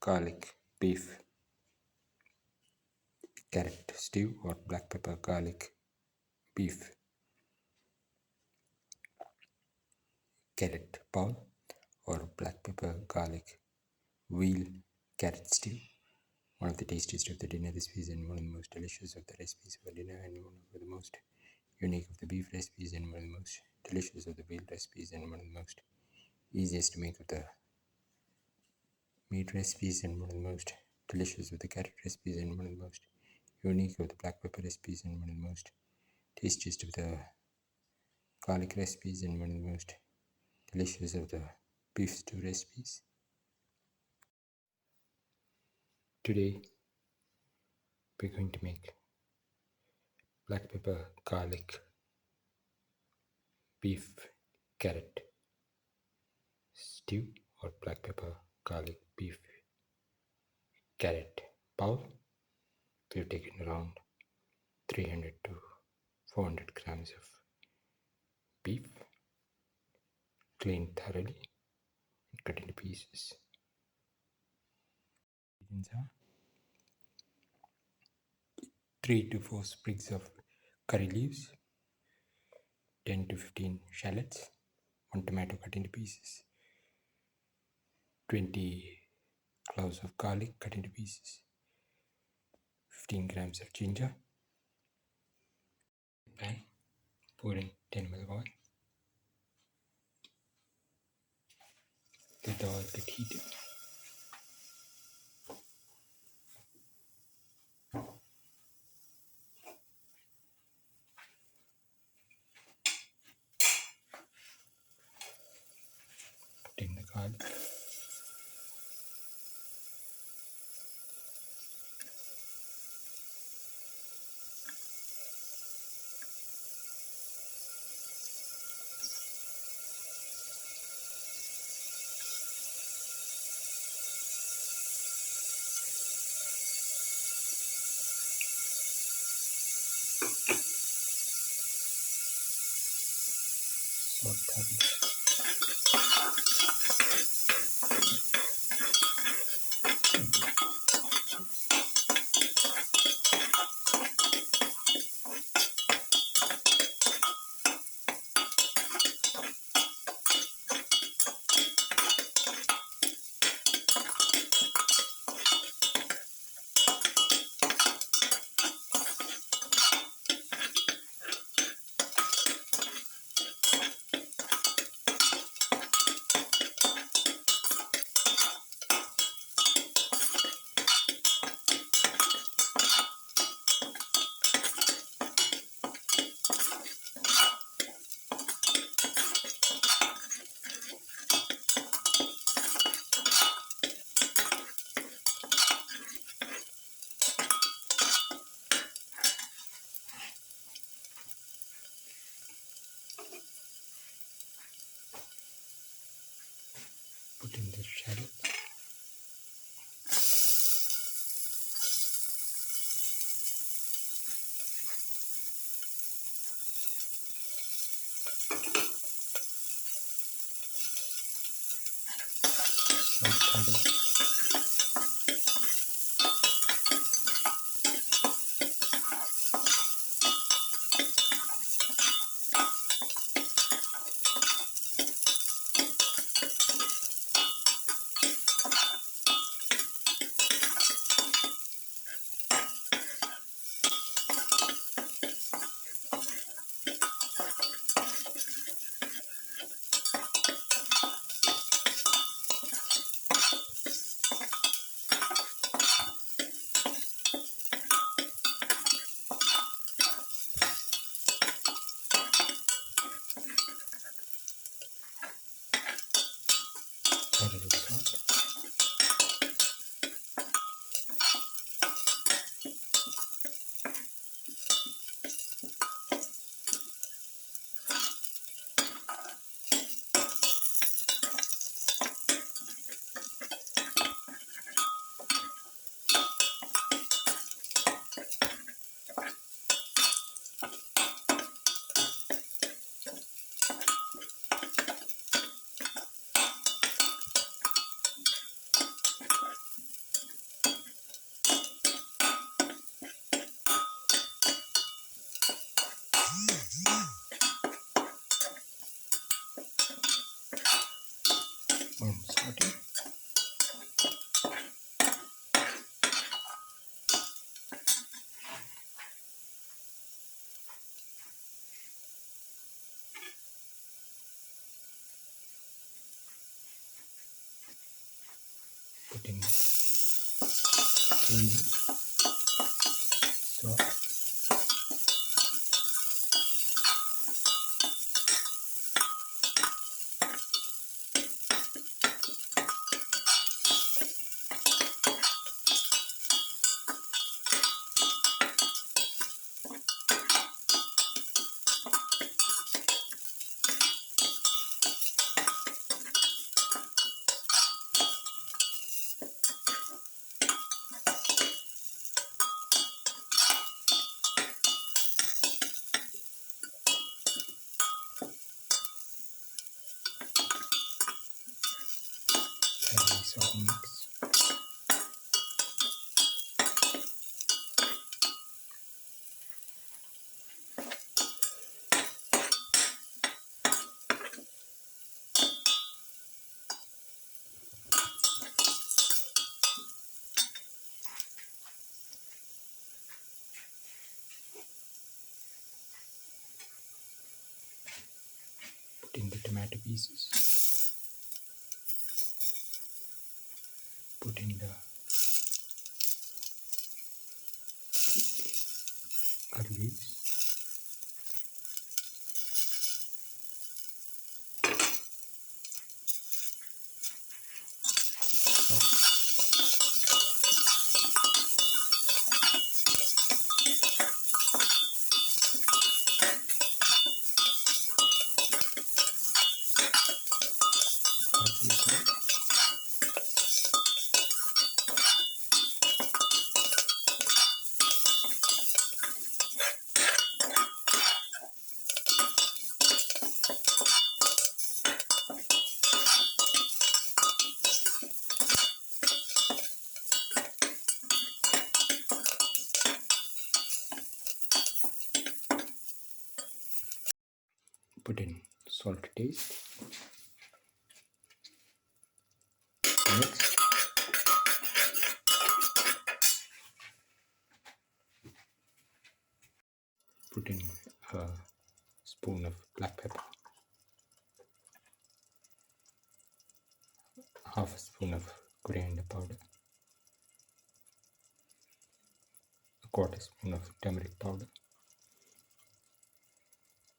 garlic, beef, carrot stew, or black pepper, garlic, beef, carrot bowl, or black pepper, garlic, veal, carrot stew. One of the tastiest of the dinner recipes and one of the most delicious of the recipes for dinner, and one of the most unique of the beef recipes and one of the most delicious of the veal recipes, and one of the most easiest to make of the meat recipes, and one of the most delicious of the carrot recipes, and one of the most unique of the black pepper recipes, and one of the most tastiest of the garlic recipes, and one of the most delicious of the beef stew recipes. Today we're going to make black pepper, garlic, beef, carrot stew, or black pepper, garlic, beef, carrot bowl. We've taken around 300 to 400 grams of beef, cleaned thoroughly and cut into pieces. Ingredients are 3 to 4 sprigs of curry leaves, 10 to 15 shallots, 1 tomato cut into pieces, 20 cloves of garlic cut into pieces, 15 grams of ginger. Pan, pour in 10 ml of oil. Let the oil get heated. Put in the garlic. Saute. Put in the shallot. Saute. protein. Put in the ginger, salt, salt mix. Put in the tomato pieces. Put in the curry leaves. Salt. Parsley salt. Put in salt to taste. Mix. Put in a spoon of black pepper, half a spoon of coriander powder, a quarter spoon of turmeric powder,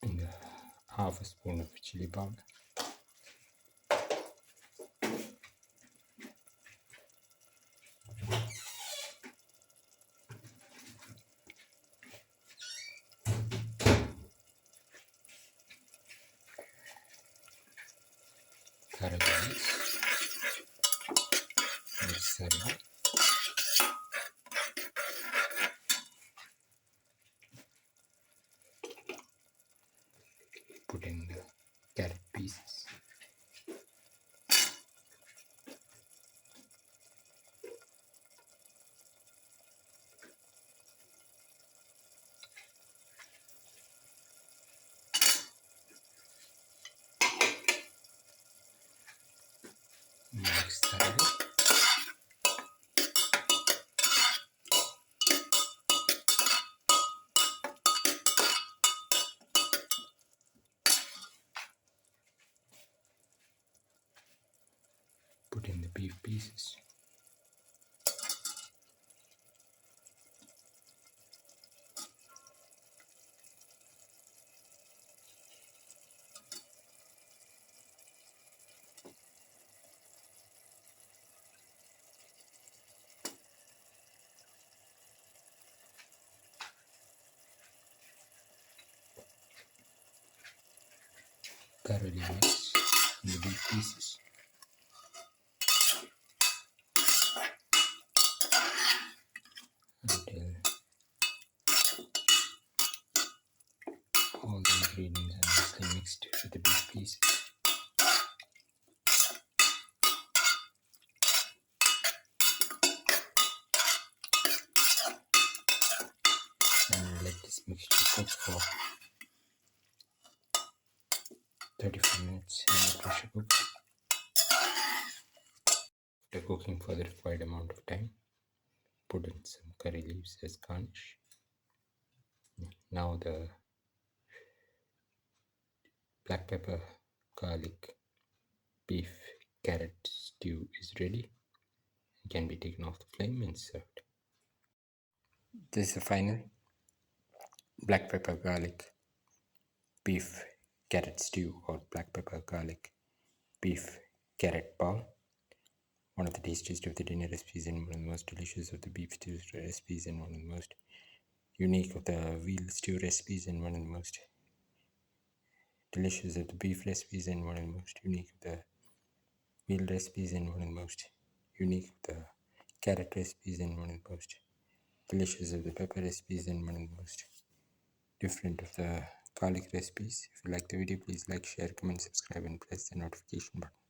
and half a spoon of chili powder. Caraway. Masala. Put in the carrot pieces. Mix thoroughly. Put in the beef pieces. Thoroughly mix in the beef pieces. Until all the ingredients are nicely mixed with the beef pieces. And let this mixture cook for 35 minutes in the pressure cooker. After cooking for the required amount of time, put in some curry leaves as garnish. Now the black pepper, garlic, beef, carrot stew is ready and can be taken off the flame and served. This is the final black pepper, garlic, beef, carrot stew or black pepper, garlic, beef, carrot bowl. One of the tastiest of the dinner recipes and one of the most delicious of the beef stew recipes and one of the most unique of the veal stew recipes and one of the most delicious of the beef recipes and one of the most unique of the veal recipes and one of the most unique of the carrot recipes and one of the most delicious of the pepper recipes and one of the most different of the garlic recipes. If you like the video, please like, share, comment, subscribe and press the notification button.